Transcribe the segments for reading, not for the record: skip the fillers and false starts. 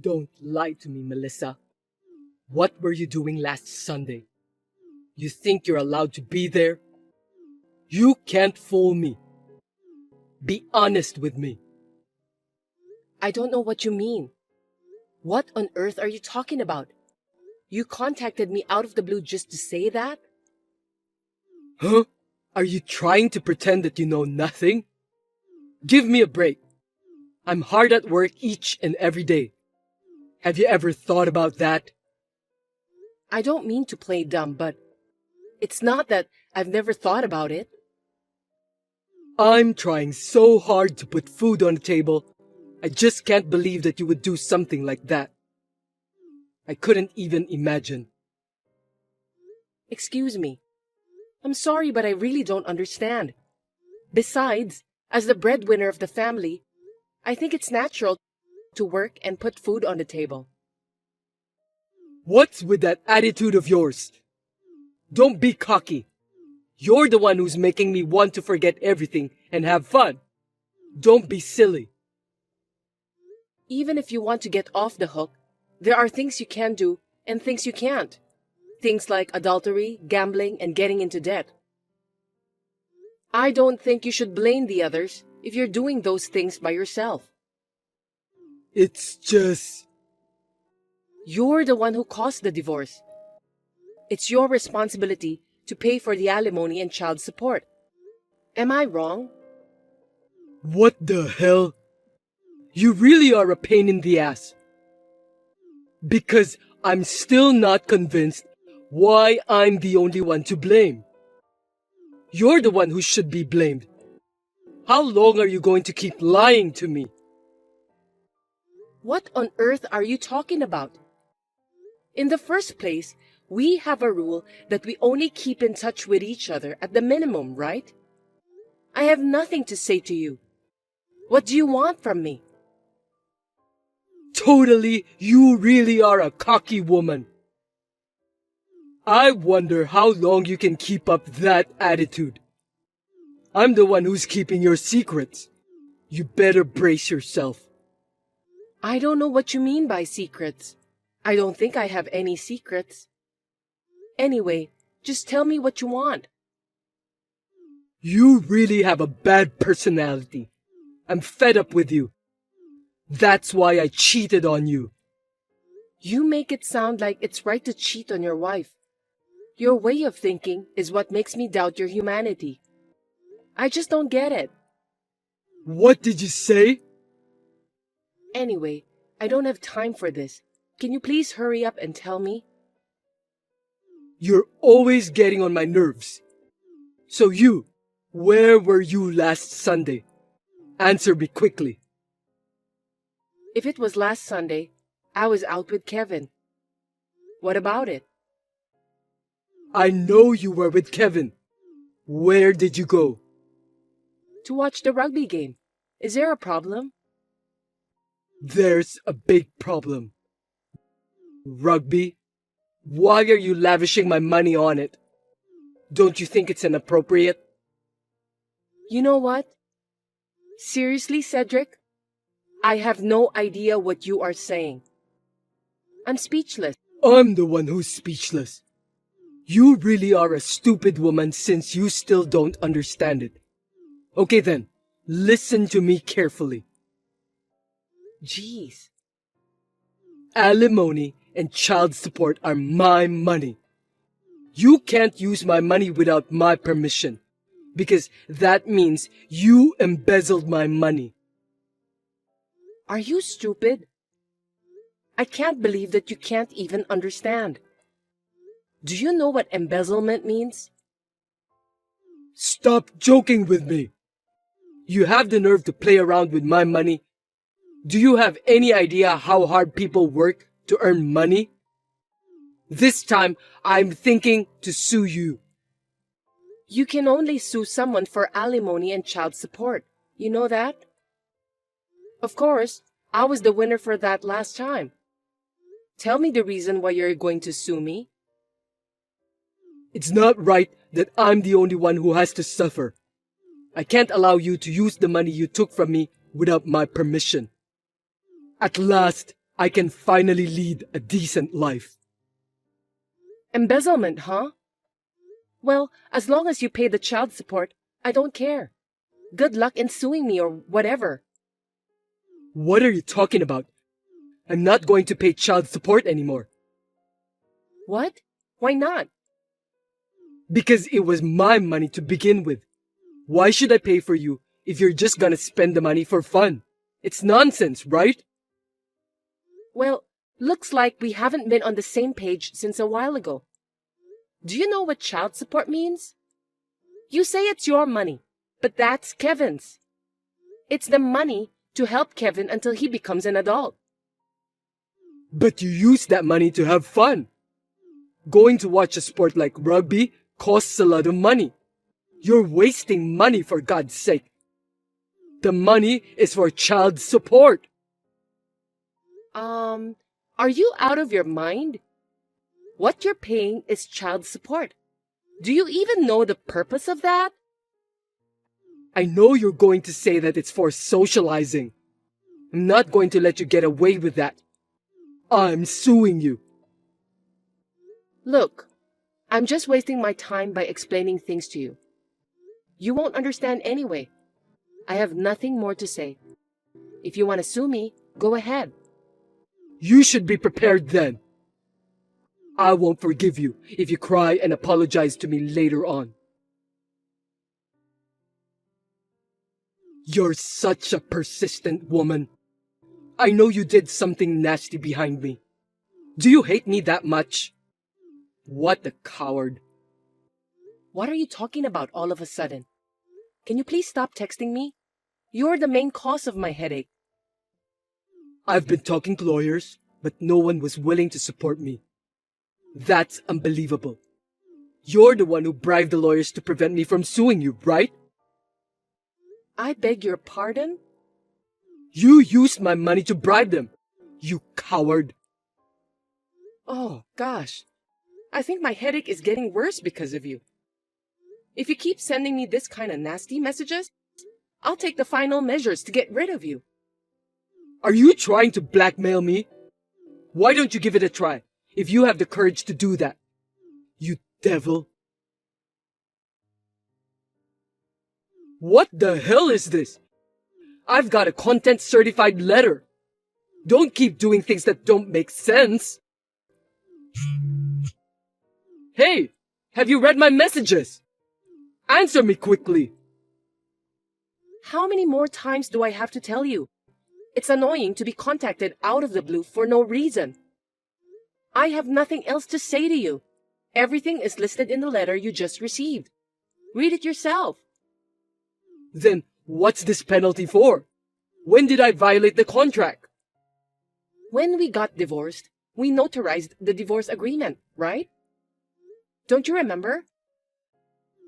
Don't lie to me, Melissa. What were you doing last Sunday? You think you're allowed to be there? You can't fool me. Be honest with me. I don't know what you mean. What on earth are you talking about? You contacted me out of the blue just to say that? Huh? Are you trying to pretend that you know nothing? Give me a break. I'm hard at work each and every day. Have you ever thought about that? I don't mean to play dumb, but it's not that I've never thought about it. I'm trying so hard to put food on the table. I just can't believe that you would do something like that. I couldn't even imagine. Excuse me. I'm sorry, but I really don't understand. Besides, as the breadwinner of the family, I think it's natural to work and put food on the table. What's with that attitude of yours? Don't be cocky. You're the one who's making me want to forget everything and have fun. Don't be silly. Even if you want to get off the hook, there are things you can do and things you can't. Things like adultery, gambling, and getting into debt. I don't think you should blame the others if you're doing those things by yourself. It's just... You're the one who caused the divorce. It's your responsibility to pay for the alimony and child support. Am I wrong? What the hell? You really are a pain in the ass. Because I'm still not convinced why I'm the only one to blame. You're the one who should be blamed. How long are you going to keep lying to me? What on earth are you talking about? In the first place, we have a rule that we only keep in touch with each other at the minimum, right? I have nothing to say to you. What do you want from me? Totally, you really are a cocky woman. I wonder how long you can keep up that attitude. I'm the one who's keeping your secrets. You better brace yourself. I don't know what you mean by secrets. I don't think I have any secrets. Anyway, just tell me what you want. You really have a bad personality. I'm fed up with you. That's why I cheated on you. You make it sound like it's right to cheat on your wife. Your way of thinking is what makes me doubt your humanity. I just don't get it. What did you say? Anyway, I don't have time for this. Can you please hurry up and tell me? You're always getting on my nerves. So where were you last Sunday? Answer me quickly. If it was last Sunday, I was out with Kevin. What about it? I know you were with Kevin. Where did you go? To watch the rugby game. Is there a problem? There's a big problem. Rugby? Why are you lavishing my money on it? Don't you think it's inappropriate? You know what? Seriously, Cedric? I have no idea what you are saying. I'm speechless. I'm the one who's speechless. You really are a stupid woman since you still don't understand it. Okay then, listen to me carefully. Jeez. Alimony and child support are my money. You can't use my money without my permission, because that means you embezzled my money. Are you stupid? I can't believe that you can't even understand. Do you know what embezzlement means? Stop joking with me. You have the nerve to play around with my money. Do you have any idea how hard people work to earn money? This time, I'm thinking to sue you. You can only sue someone for alimony and child support. You know that? Of course, I was the winner for that last time. Tell me the reason why you're going to sue me. It's not right that I'm the only one who has to suffer. I can't allow you to use the money you took from me without my permission. At last, I can finally lead a decent life. Embezzlement, huh? Well, as long as you pay the child support, I don't care. Good luck in suing me or whatever. What are you talking about? I'm not going to pay child support anymore. What? Why not? Because it was my money to begin with. Why should I pay for you if you're just gonna spend the money for fun? It's nonsense, right? Well, looks like we haven't been on the same page since a while ago. Do you know what child support means? You say it's your money, but that's Kevin's. It's the money to help Kevin until he becomes an adult. But you use that money to have fun. Going to watch a sport like rugby costs a lot of money. You're wasting money, for God's sake. The money is for child support. Are you out of your mind? What you're paying is child support. Do you even know the purpose of that? I know you're going to say that it's for socializing. I'm not going to let you get away with that. I'm suing you. Look, I'm just wasting my time by explaining things to you. You won't understand anyway. I have nothing more to say. If you want to sue me, go ahead. You should be prepared then. I won't forgive you if you cry and apologize to me later on. You're such a persistent woman. I know you did something nasty behind me. Do you hate me that much? What a coward. What are you talking about all of a sudden? Can you please stop texting me? You're the main cause of my headache. I've been talking to lawyers, but no one was willing to support me. That's unbelievable. You're the one who bribed the lawyers to prevent me from suing you, right? I beg your pardon? You used my money to bribe them, you coward. Oh, gosh. I think my headache is getting worse because of you. If you keep sending me this kind of nasty messages, I'll take the final measures to get rid of you. Are you trying to blackmail me? Why don't you give it a try, if you have the courage to do that? You devil. What the hell is this? I've got a content certified letter. Don't keep doing things that don't make sense. Hey, have you read my messages? Answer me quickly. How many more times do I have to tell you? It's annoying to be contacted out of the blue for no reason. I have nothing else to say to you. Everything is listed in the letter you just received. Read it yourself. Then what's this penalty for? When did I violate the contract? When we got divorced, we notarized the divorce agreement, right? Don't you remember?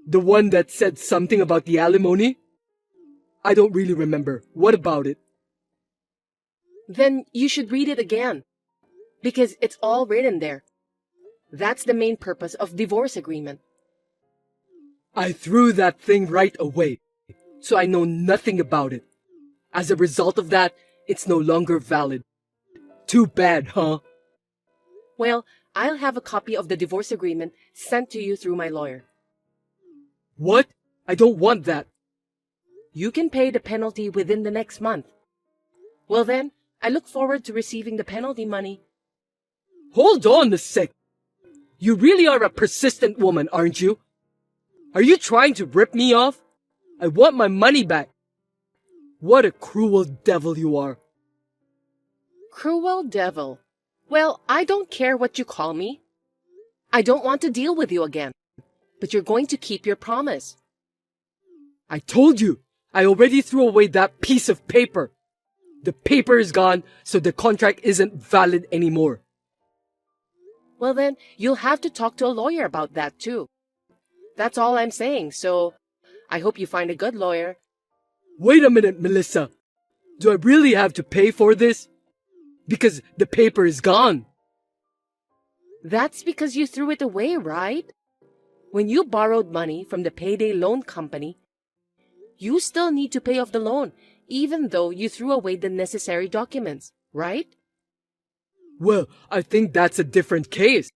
The one that said something about the alimony? I don't really remember. What about it? Then you should read it again. Because it's all written there. That's the main purpose of divorce agreement. I threw that thing right away, so I know nothing about it. As a result of that, it's no longer valid. Too bad, huh? Well, I'll have a copy of the divorce agreement sent to you through my lawyer. What? I don't want that. You can pay the penalty within the next month. Well then, I look forward to receiving the penalty money. Hold on a sec. You really are a persistent woman, aren't you? Are you trying to rip me off? I want my money back. What a cruel devil you are. Cruel devil. Well, I don't care what you call me. I don't want to deal with you again. But you're going to keep your promise. I told you, I already threw away that piece of paper. The paper is gone, so the contract isn't valid anymore. Well then, you'll have to talk to a lawyer about that too. That's all I'm saying, so I hope you find a good lawyer. Wait a minute, Melissa. Do I really have to pay for this? Because the paper is gone. That's because you threw it away, right? When you borrowed money from the payday loan company, you still need to pay off the loan, even though you threw away the necessary documents, right? Well, I think that's a different case.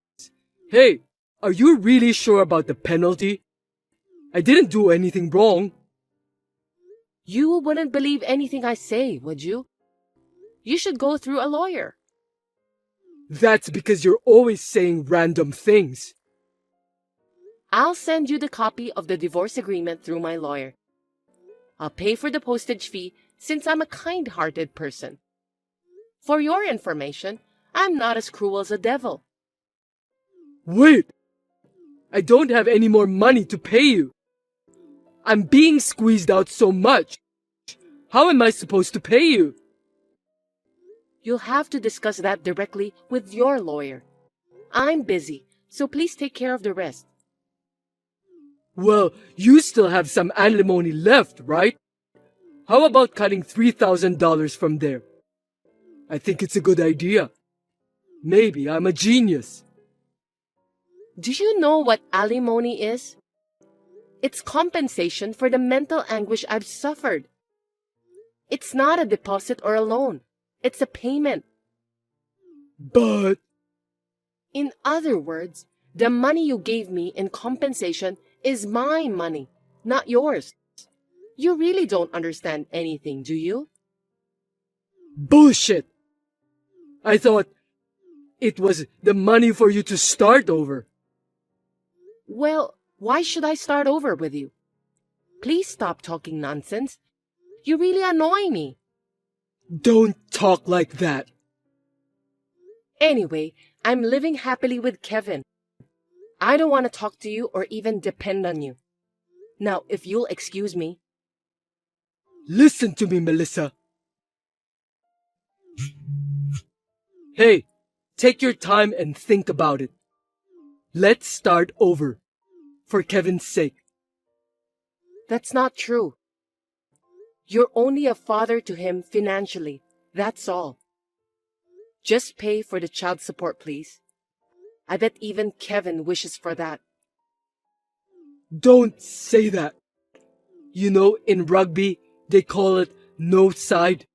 Hey, are you really sure about the penalty? I didn't do anything wrong. You wouldn't believe anything I say, would you? You should go through a lawyer. That's because you're always saying random things. I'll send you the copy of the divorce agreement through my lawyer. I'll pay for the postage fee since I'm a kind-hearted person. For your information, I'm not as cruel as a devil. Wait! I don't have any more money to pay you. I'm being squeezed out so much. How am I supposed to pay you? You'll have to discuss that directly with your lawyer. I'm busy, so please take care of the rest. Well, you still have some alimony left, right? How about cutting $3,000 from there? I think it's a good idea. Maybe I'm a genius. Do you know what alimony is? It's compensation for the mental anguish I've suffered. It's not a deposit or a loan. It's a payment. But... In other words, the money you gave me in compensation is my money, not yours. You really don't understand anything, do you? Bullshit! I thought it was the money for you to start over. Well, why should I start over with you? Please stop talking nonsense. You really annoy me. Don't talk like that. Anyway, I'm living happily with Kevin. I don't want to talk to you or even depend on you. Now, if you'll excuse me. Listen to me, Melissa. Hey, take your time and think about it. Let's start over. For Kevin's sake. That's not true. You're only a father to him financially. That's all. Just pay for the child support, please. I bet even Kevin wishes for that. Don't say that. You know, in rugby, they call it no side.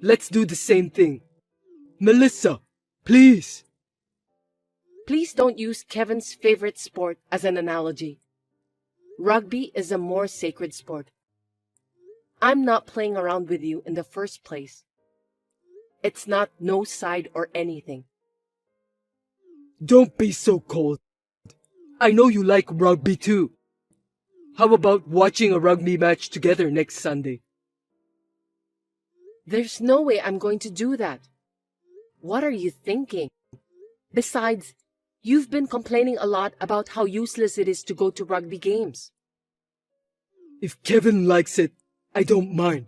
Let's do the same thing. Melissa, please. Please don't use Kevin's favorite sport as an analogy. Rugby is a more sacred sport. I'm not playing around with you in the first place. It's not no side or anything. Don't be so cold. I know you like rugby too. How about watching a rugby match together next Sunday? There's no way I'm going to do that. What are you thinking? Besides, you've been complaining a lot about how useless it is to go to rugby games. If Kevin likes it, I don't mind.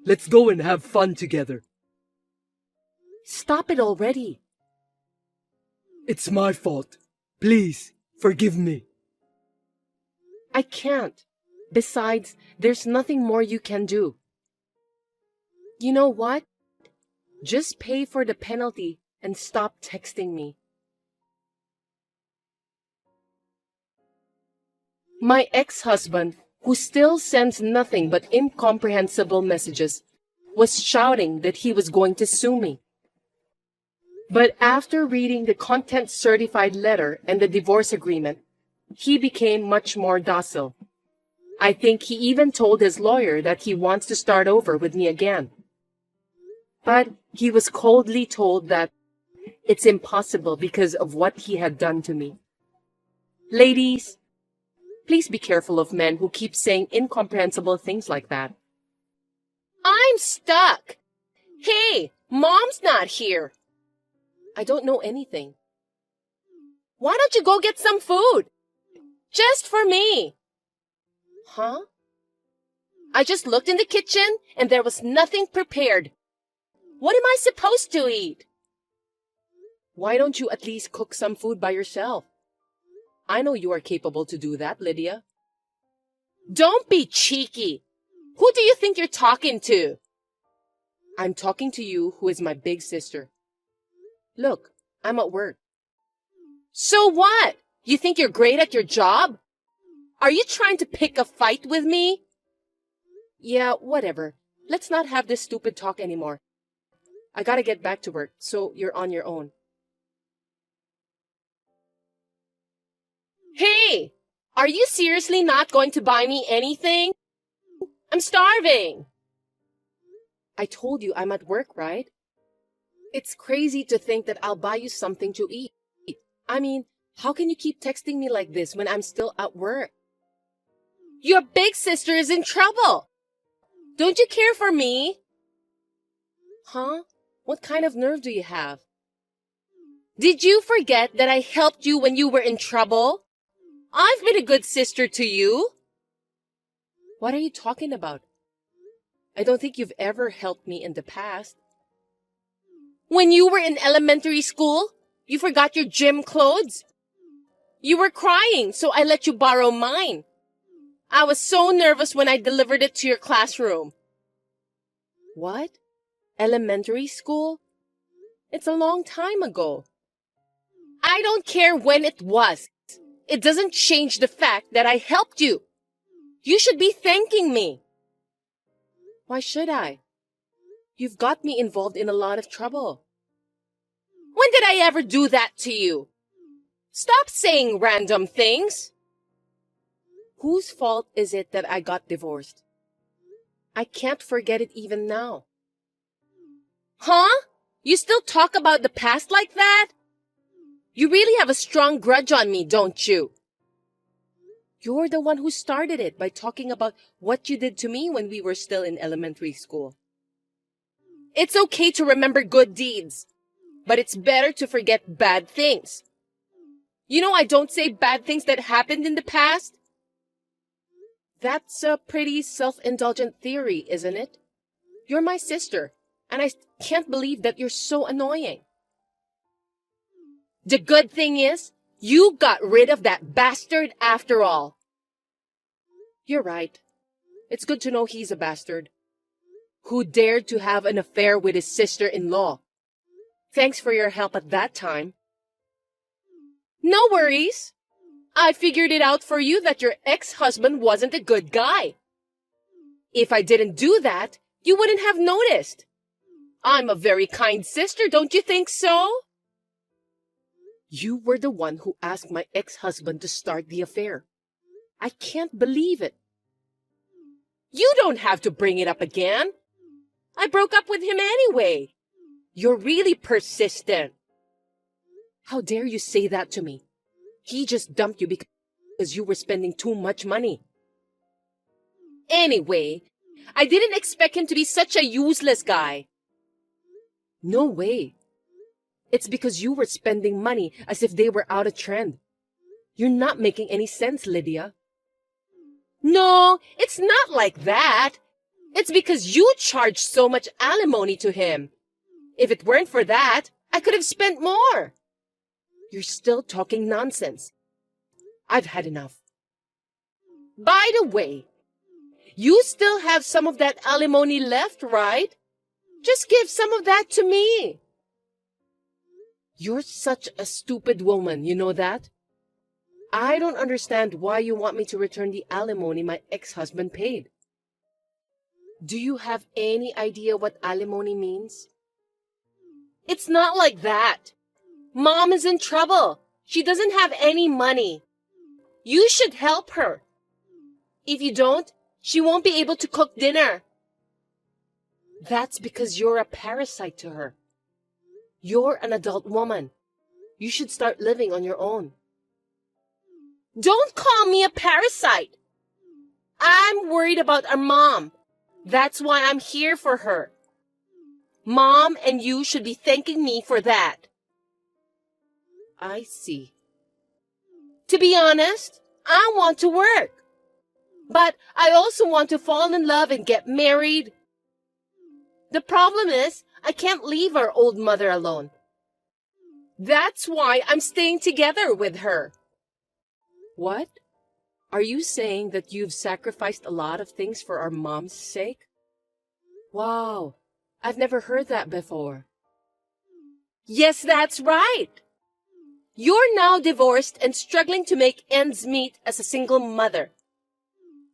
Let's go and have fun together. Stop it already. It's my fault. Please, forgive me. I can't. Besides, there's nothing more you can do. You know what? Just pay for the penalty and stop texting me. My ex-husband, who still sends nothing but incomprehensible messages, was shouting that he was going to sue me. But after reading the content-certified letter and the divorce agreement, he became much more docile. I think he even told his lawyer that he wants to start over with me again. But he was coldly told that it's impossible because of what he had done to me. Ladies, please be careful of men who keep saying incomprehensible things like that. I'm stuck. Hey, Mom's not here. I don't know anything. Why don't you go get some food? Just for me. Huh? I just looked in the kitchen and there was nothing prepared. What am I supposed to eat? Why don't you at least cook some food by yourself? I know you are capable to do that, Lydia. Don't be cheeky. Who do you think you're talking to? I'm talking to you, who is my big sister. Look, I'm at work. So what? You think you're great at your job? Are you trying to pick a fight with me? Yeah, whatever. Let's not have this stupid talk anymore. I gotta get back to work, so you're on your own. Hey! Are you seriously not going to buy me anything? I'm starving! I told you I'm at work, right? It's crazy to think that I'll buy you something to eat. I mean, how can you keep texting me like this when I'm still at work? Your big sister is in trouble! Don't you care for me? Huh? What kind of nerve do you have? Did you forget that I helped you when you were in trouble? I've been a good sister to you. What are you talking about? I don't think you've ever helped me in the past. When you were in elementary school, you forgot your gym clothes. You were crying, so I let you borrow mine. I was so nervous when I delivered it to your classroom. What? Elementary school? It's a long time ago. I don't care when it was. It doesn't change the fact that I helped you. You should be thanking me. Why should I? You've got me involved in a lot of trouble. When did I ever do that to you? Stop saying random things. Whose fault is it that I got divorced? I can't forget it even now. Huh? You still talk about the past like that? You really have a strong grudge on me, don't you? You're the one who started it by talking about what you did to me when we were still in elementary school. It's okay to remember good deeds, but it's better to forget bad things. You know, I don't say bad things that happened in the past. That's a pretty self-indulgent theory, isn't it? You're my sister, and I can't believe that you're so annoying. The good thing is, you got rid of that bastard after all. You're right. It's good to know he's a bastard. Who dared to have an affair with his sister-in-law. Thanks for your help at that time. No worries. I figured it out for you that your ex-husband wasn't a good guy. If I didn't do that, you wouldn't have noticed. I'm a very kind sister, don't you think so? You were the one who asked my ex-husband to start the affair. I can't believe it. You don't have to bring it up again. I broke up with him anyway. You're really persistent. How dare you say that to me? He just dumped you because you were spending too much money. Anyway, I didn't expect him to be such a useless guy. No way. It's because you were spending money as if they were out of trend. You're not making any sense, Lydia. No, it's not like that. It's because you charged so much alimony to him. If it weren't for that, I could have spent more. You're still talking nonsense. I've had enough. By the way, you still have some of that alimony left, right? Just give some of that to me. You're such a stupid woman, you know that? I don't understand why you want me to return the alimony my ex-husband paid. Do you have any idea what alimony means? It's not like that. Mom is in trouble. She doesn't have any money. You should help her. If you don't, she won't be able to cook dinner. That's because you're a parasite to her. You're an adult woman. You should start living on your own. Don't call me a parasite. I'm worried about our mom. That's why I'm here for her. Mom and you should be thanking me for that. I see. To be honest, I want to work. But I also want to fall in love and get married. The problem is, I can't leave our old mother alone. That's why I'm staying together with her. What? Are you saying that you've sacrificed a lot of things for our mom's sake? Wow, I've never heard that before. Yes, that's right. You're now divorced and struggling to make ends meet as a single mother.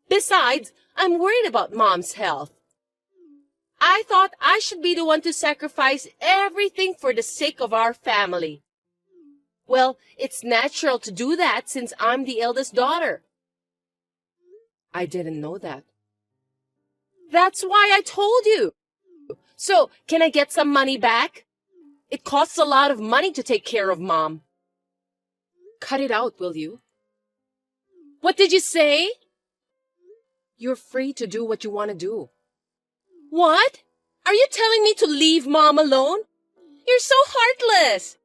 Besides, I'm worried about Mom's health. I thought I should be the one to sacrifice everything for the sake of our family. Well, it's natural to do that since I'm the eldest daughter. I didn't know that. That's why I told you. So, can I get some money back? It costs a lot of money to take care of Mom. Cut it out, will you? What did you say? You're free to do what you want to do. What? Are you telling me to leave Mom alone? You're so heartless.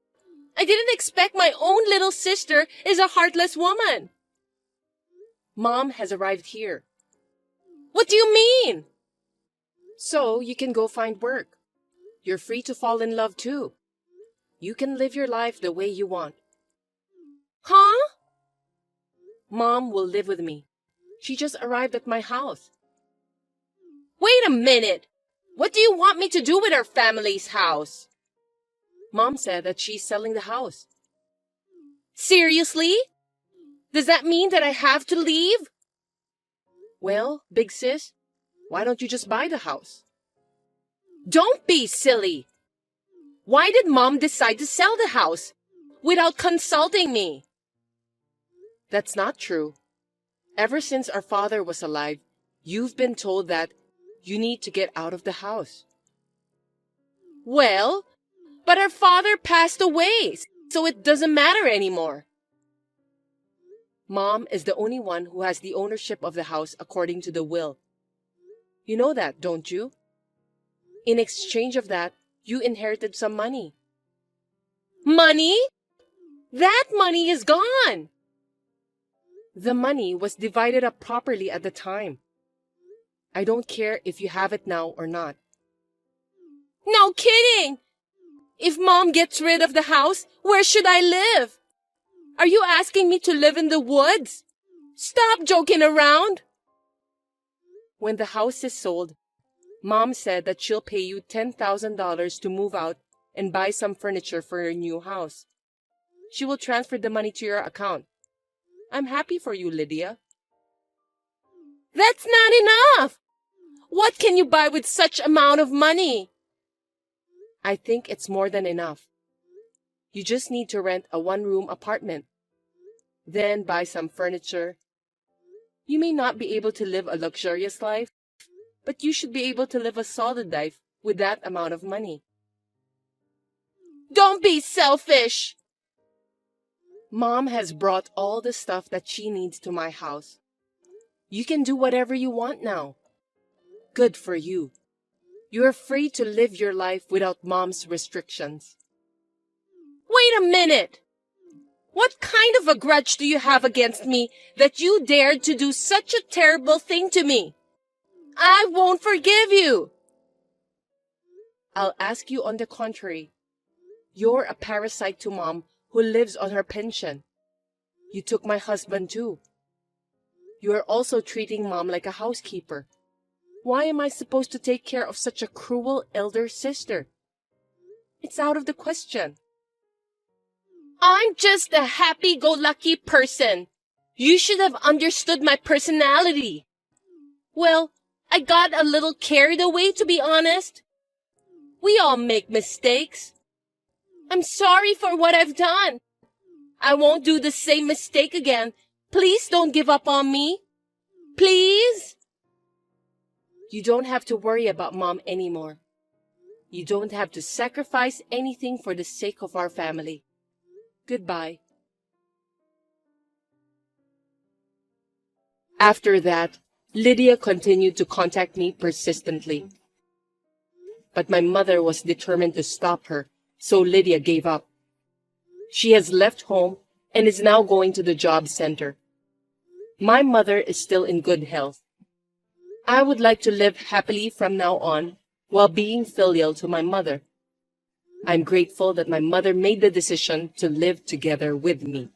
I didn't expect my own little sister is a heartless woman. Mom has arrived here. What do you mean? So you can go find work. You're free to fall in love too. You can live your life the way you want. Huh? Mom will live with me. She just arrived at my house. Wait a minute. What do you want me to do with our family's house? Mom said that she's selling the house. Seriously? Does that mean that I have to leave? Well, big sis, why don't you just buy the house? Don't be silly. Why did Mom decide to sell the house without consulting me? That's not true. Ever since our father was alive, you've been told that you need to get out of the house. Well, but our father passed away, so it doesn't matter anymore. Mom is the only one who has the ownership of the house according to the will. You know that, don't you? In exchange of that, you inherited some money. Money? That money is gone. The money was divided up properly at the time. I don't care if you have it now or not. No kidding! If Mom gets rid of the house, where should I live? Are you asking me to live in the woods? Stop joking around. When the house is sold, Mom said that she'll pay you $10,000 to move out and buy some furniture for your new house. She will transfer the money to your account. I'm happy for you, Lydia. That's not enough! What can you buy with such amount of money? I think it's more than enough. You just need to rent a one-room apartment. Then buy some furniture. You may not be able to live a luxurious life, but you should be able to live a solid life with that amount of money. Don't be selfish! Mom has brought all the stuff that she needs to my house. You can do whatever you want now. Good for you. You are free to live your life without Mom's restrictions. Wait a minute! What kind of a grudge do you have against me that you dared to do such a terrible thing to me? I won't forgive you! I'll ask you on the contrary. You're a parasite to Mom who lives on her pension. You took my husband too. You are also treating Mom like a housekeeper. Why am I supposed to take care of such a cruel elder sister? It's out of the question. I'm just a happy-go-lucky person. You should have understood my personality. Well, I got a little carried away, to be honest. We all make mistakes. I'm sorry for what I've done. I won't do the same mistake again. Please don't give up on me. Please? You don't have to worry about Mom anymore. You don't have to sacrifice anything for the sake of our family. Goodbye. After that, Lydia continued to contact me persistently. But my mother was determined to stop her, so Lydia gave up. She has left home and is now going to the job center. My mother is still in good health. I would like to live happily from now on while being filial to my mother. I'm grateful that my mother made the decision to live together with me.